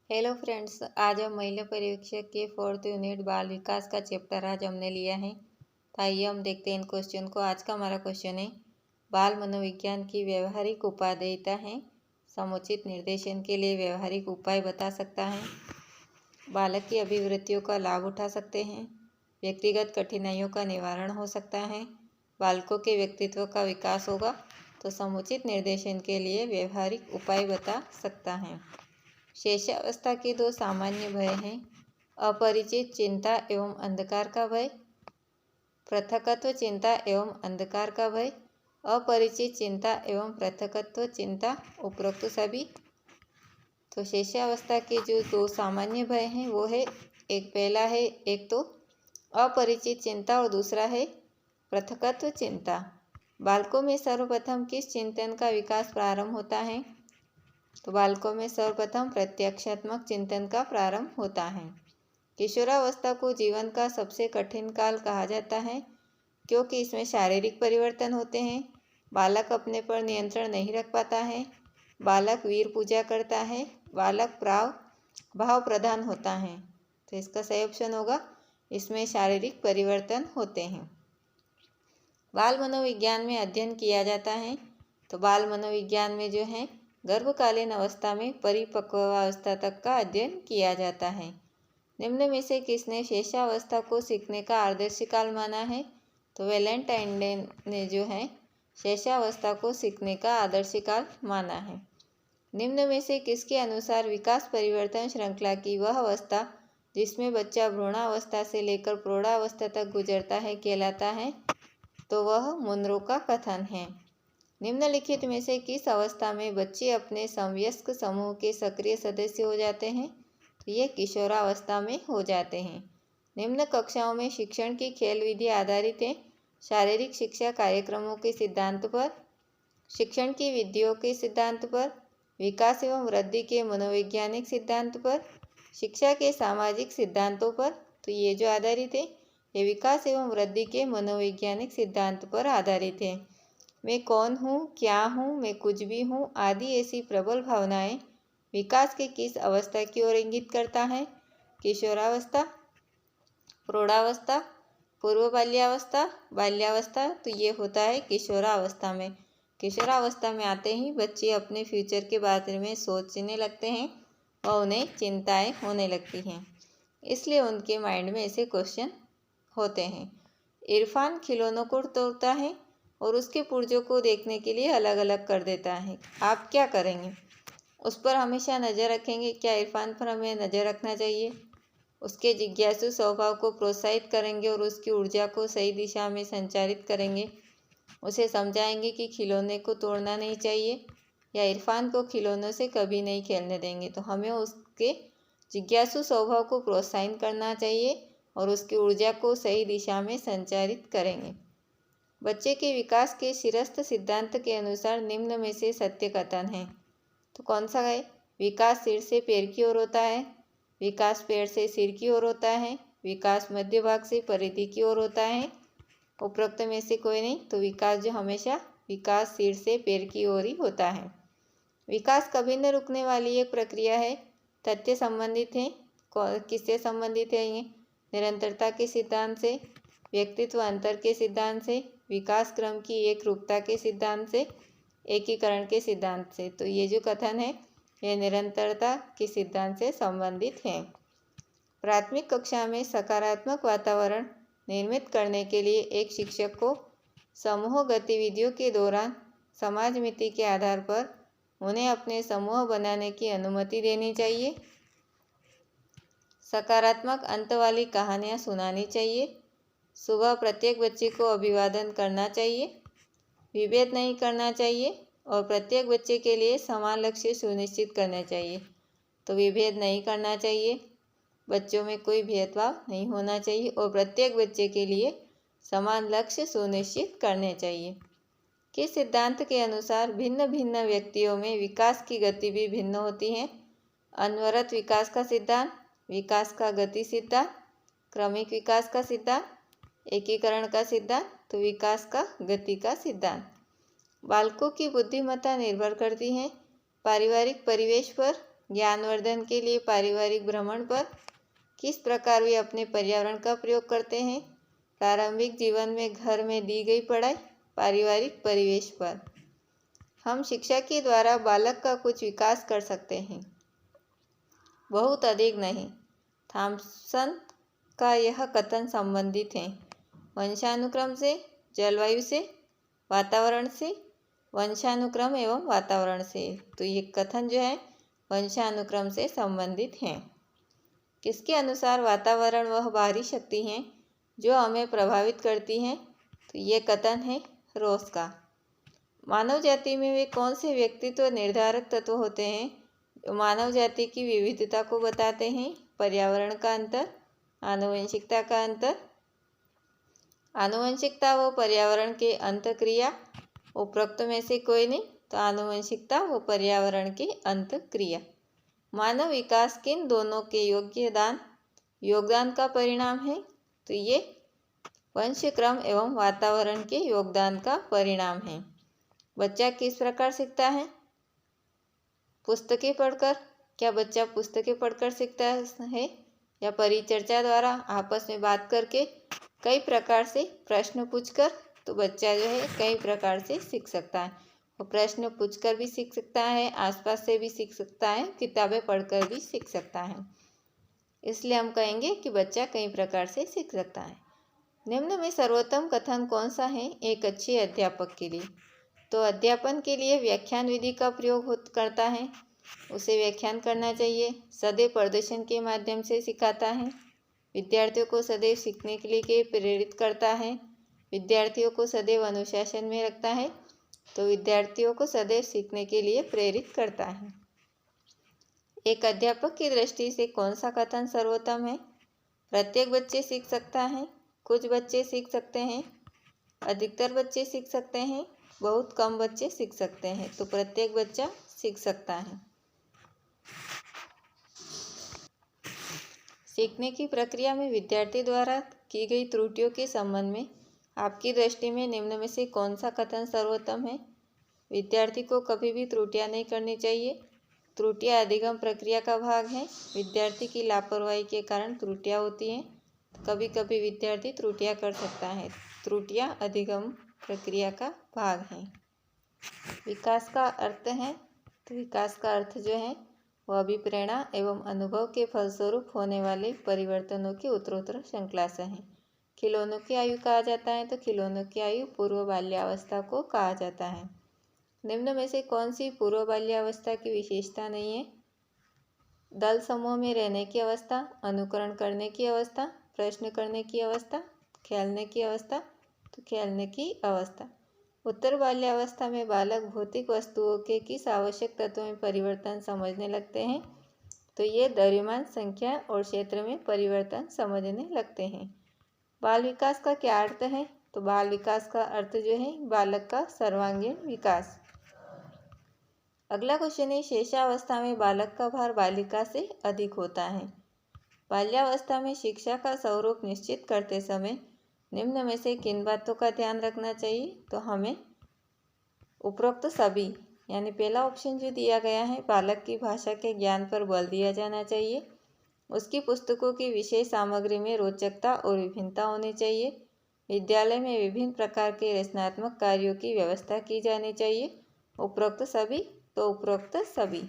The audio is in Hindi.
हेलो फ्रेंड्स, आज हम महिला पर्यवेक्षक के 4th यूनिट बाल विकास का चैप्टर आज हमने लिया है। तो आइए हम देखते हैं इन क्वेश्चन को। आज का हमारा क्वेश्चन है, बाल मनोविज्ञान की व्यवहारिक उपादेयता है, समुचित निर्देशन के लिए व्यवहारिक उपाय बता सकता है, बालक की अभिवृत्तियों का लाभ उठा सकते हैं, व्यक्तिगत कठिनाइयों का निवारण हो सकता है, बालकों के व्यक्तित्व का विकास होगा, तो समुचित निर्देशन के लिए व्यवहारिक उपाय बता सकता है। शैशवावस्था के दो सामान्य भय हैं, अपरिचित चिंता एवं अंधकार का भय, पृथकत्व चिंता एवं अंधकार का भय, अपरिचित चिंता एवं पृथकत्व चिंता, उपरोक्त सभी। तो शैशवावस्था के जो दो सामान्य भय हैं वो है, एक पहला है एक तो अपरिचित चिंता और दूसरा है पृथकत्व चिंता। बालकों में सर्वप्रथम किस चिंतन का विकास प्रारंभ होता है? तो बालकों में सर्वप्रथम प्रत्यक्षात्मक चिंतन का प्रारंभ होता है। किशोरावस्था को जीवन का सबसे कठिन काल कहा जाता है क्योंकि इसमें शारीरिक परिवर्तन होते हैं, बालक अपने पर नियंत्रण नहीं रख पाता है, बालक वीर पूजा करता है, बालक भाव प्रधान होता है। तो इसका सही ऑप्शन होगा, इसमें शारीरिक परिवर्तन होते हैं। बाल मनोविज्ञान में अध्ययन किया जाता है, तो बाल मनोविज्ञान में जो है गर्भकालीन अवस्था में परिपक्वावस्था तक का अध्ययन किया जाता है। निम्न में से किसने शैशवावस्था को सीखने का आदर्श काल माना है? तो वैलेंटाइन ने जो है शैशवावस्था को सीखने का आदर्श काल माना है। निम्न में से किसके अनुसार विकास परिवर्तन श्रृंखला की वह अवस्था जिसमें बच्चा भ्रूणावस्था से लेकर प्रौढ़ावस्था तक गुजरता है कहलाता है? तो वह मुनरो का कथन है। निम्नलिखित में से किस अवस्था में बच्चे अपने समवयस्क समूह के सक्रिय सदस्य हो जाते हैं? तो ये किशोरावस्था में हो जाते हैं। निम्न कक्षाओं में शिक्षण की खेल विधि आधारित है, शारीरिक शिक्षा कार्यक्रमों के सिद्धांत पर, शिक्षण की विधियों के सिद्धांत पर, विकास एवं वृद्धि के मनोवैज्ञानिक सिद्धांत पर, शिक्षा के सामाजिक सिद्धांतों पर। तो ये जो आधारित है ये विकास एवं वृद्धि के मनोवैज्ञानिक सिद्धांत पर आधारित है। मैं कौन हूँ, क्या हूँ, मैं कुछ भी हूँ आदि ऐसी प्रबल भावनाएं विकास के किस अवस्था की ओर इंगित करता है? किशोरावस्था, प्रौढ़ावस्था, पूर्व बाल्यावस्था, बाल्यावस्था। तो ये होता है किशोरावस्था में। किशोरावस्था में आते ही बच्चे अपने फ्यूचर के बारे में सोचने लगते हैं और उन्हें चिंताएं होने लगती हैं, इसलिए उनके माइंड में ऐसे क्वेश्चन होते हैं। इरफान खिलौनों को तोड़ता है और उसके पुर्जों को देखने के लिए अलग अलग कर देता है, आप क्या करेंगे? उस पर हमेशा नज़र रखेंगे? क्या इरफान पर हमें नज़र रखना चाहिए? उसके जिज्ञासु स्वभाव को प्रोत्साहित करेंगे और उसकी ऊर्जा को सही दिशा में संचारित करेंगे? उसे समझाएंगे कि खिलौने को तोड़ना नहीं चाहिए, या इरफान को खिलौनों से कभी नहीं खेलने देंगे? तो हमें उसके जिज्ञासु स्वभाव को प्रोत्साहित करना चाहिए और उसकी ऊर्जा को सही दिशा में संचारित करेंगे। बच्चे के विकास के शिरस्थ सिद्धांत के अनुसार निम्न में से सत्य कथन है। तो कौन सा है? विकास सिर से पैर की ओर होता है, विकास पैर से सिर की ओर होता है, विकास मध्य भाग से परिधि की ओर होता है। उपरोक्त में से कोई नहीं, तो विकास जो हमेशा विकास सिर से पैर की ओर ही होता है। विकास कभी न रुकने वाली एक प्रक्रिया है, तथ्य संबंधित है। किससे संबंधित है ये? निरंतरता के सिद्धांत से, व्यक्तित्व अंतर के सिद्धांत से, विकास क्रम की एक रूपता के सिद्धांत से, एकीकरण के सिद्धांत से। तो ये जो कथन है ये निरंतरता के सिद्धांत से संबंधित है। प्राथमिक कक्षा में सकारात्मक वातावरण निर्मित करने के लिए एक शिक्षक को समूह गतिविधियों के दौरान समाज मिति के आधार पर उन्हें अपने समूह बनाने की अनुमति देनी चाहिए। सकारात्मक अंत वाली कहानियाँ सुनानी चाहिए। सुबह प्रत्येक बच्चे को अभिवादन करना चाहिए, विभेद नहीं करना चाहिए और प्रत्येक बच्चे के लिए समान लक्ष्य सुनिश्चित करना चाहिए। तो विभेद नहीं करना चाहिए, बच्चों में कोई भेदभाव नहीं होना चाहिए और प्रत्येक बच्चे के लिए समान लक्ष्य सुनिश्चित करने चाहिए। किस सिद्धांत के अनुसार भिन्न भिन्न व्यक्तियों में विकास की गति भी भिन्न होती है? अनवरत विकास का सिद्धांत, विकास का गति सिद्धांत, क्रमिक विकास का सिद्धांत, एकीकरण का सिद्धांत, तो विकास का गति का सिद्धांत। बालकों की बुद्धिमत्ता निर्भर करती है पारिवारिक परिवेश पर, ज्ञानवर्धन के लिए पारिवारिक भ्रमण पर किस प्रकार वे अपने पर्यावरण का प्रयोग करते हैं। प्रारंभिक जीवन में घर में दी गई पढ़ाई, पारिवारिक परिवेश पर। हम शिक्षा के द्वारा बालक का कुछ विकास कर सकते हैं, बहुत अधिक नहीं। थॉमसन का यह कथन संबंधित है वंशानुक्रम से, जलवायु से, वातावरण से, वंशानुक्रम एवं वातावरण से। तो ये कथन जो है वंशानुक्रम से संबंधित है। किसके अनुसार वातावरण वह बाहरी शक्ति है जो हमें प्रभावित करती हैं। तो ये कथन है रोस का। मानव जाति में वे कौन से व्यक्तित्व निर्धारक तत्व होते हैं जो मानव जाति की विविधता को बताते हैं। पर्यावरण का अंतर, आनुवंशिकता का अंतर। आनुवंशिकता व पर्यावरण के अंतःक्रिया, उपरोक्त में से कोई नहीं। तो आनुवंशिकता व पर्यावरण की अंतःक्रिया। मानव विकास किन दोनों के योगदान का परिणाम है। तो ये वंशक्रम एवं वातावरण के योगदान का परिणाम है। बच्चा किस प्रकार सीखता है। पुस्तकें पढ़कर। क्या बच्चा पुस्तकें पढ़कर सीखता है या परिचर्चा द्वारा आपस में बात करके, कई प्रकार से प्रश्न पूछकर। तो बच्चा जो है कई प्रकार से सीख सकता है। वो प्रश्न पूछकर भी सीख सकता है, आसपास से भी सीख सकता है, किताबें पढ़कर भी सीख सकता है। इसलिए हम कहेंगे कि बच्चा कई प्रकार से सीख सकता है। निम्न में सर्वोत्तम कथन कौन सा है एक अच्छे अध्यापक के लिए। तो अध्यापन के लिए व्याख्यान विधि का प्रयोग करता है, उसे व्याख्यान करना चाहिए। सदैव प्रदर्शन के माध्यम से सिखाता है। विद्यार्थियों को सदैव सीखने के लिए प्रेरित करता है। विद्यार्थियों को सदैव अनुशासन में रखता है। तो विद्यार्थियों को सदैव सीखने के लिए प्रेरित करता है। एक अध्यापक की दृष्टि से कौन सा कथन सर्वोत्तम है। प्रत्येक बच्चे सीख सकता है, कुछ बच्चे सीख सकते हैं, अधिकतर बच्चे सीख सकते हैं, बहुत कम बच्चे सीख सकते हैं। तो प्रत्येक बच्चा सीख सकता है। सीखने की प्रक्रिया में विद्यार्थी द्वारा की गई त्रुटियों के संबंध में आपकी दृष्टि में निम्न में से कौन सा कथन सर्वोत्तम है। विद्यार्थी को कभी भी त्रुटियां नहीं करनी चाहिए। त्रुटियां अधिगम प्रक्रिया का भाग हैं। विद्यार्थी की लापरवाही के कारण त्रुटियां होती हैं। कभी कभी विद्यार्थी त्रुटियां कर सकता है। त्रुटियां अधिगम प्रक्रिया का भाग हैं। विकास का अर्थ है। तो विकास का अर्थ जो है वह अभिप्रेरणा एवं अनुभव के फलस्वरूप होने वाले परिवर्तनों की उत्तरोत्तर श्रृंखला से है। खिलौनों की आयु कहा जाता है। तो खिलौनों की आयु पूर्व बाल्यावस्था को कहा जाता है। निम्न में से कौन सी पूर्व बाल्यावस्था की विशेषता नहीं है। दल समूह में रहने की अवस्था, अनुकरण करने की अवस्था, प्रश्न करने की अवस्था, खेलने की अवस्था। तो खेलने की अवस्था। उत्तर बाल्यावस्था में बालक भौतिक वस्तुओं के किस आवश्यक तत्वों में परिवर्तन समझने लगते हैं। तो ये द्रव्यमान, संख्या और क्षेत्र में परिवर्तन समझने लगते हैं। बाल विकास का क्या अर्थ है। तो बाल विकास का अर्थ जो है बालक का सर्वांगीण विकास। अगला क्वेश्चन है शेषावस्था में बालक का भार बालिका से अधिक होता है। बाल्यावस्था में शिक्षा का स्वरूप निश्चित करते समय निम्न में से किन बातों का ध्यान रखना चाहिए। तो हमें उपरोक्त सभी यानी पहला ऑप्शन जो दिया गया है बालक की भाषा के ज्ञान पर बल दिया जाना चाहिए। उसकी पुस्तकों की विषय सामग्री में रोचकता और विभिन्नता होनी चाहिए। विद्यालय में विभिन्न प्रकार के रचनात्मक कार्यों की व्यवस्था की जानी चाहिए। उपरोक्त सभी। तो उपरोक्त सभी।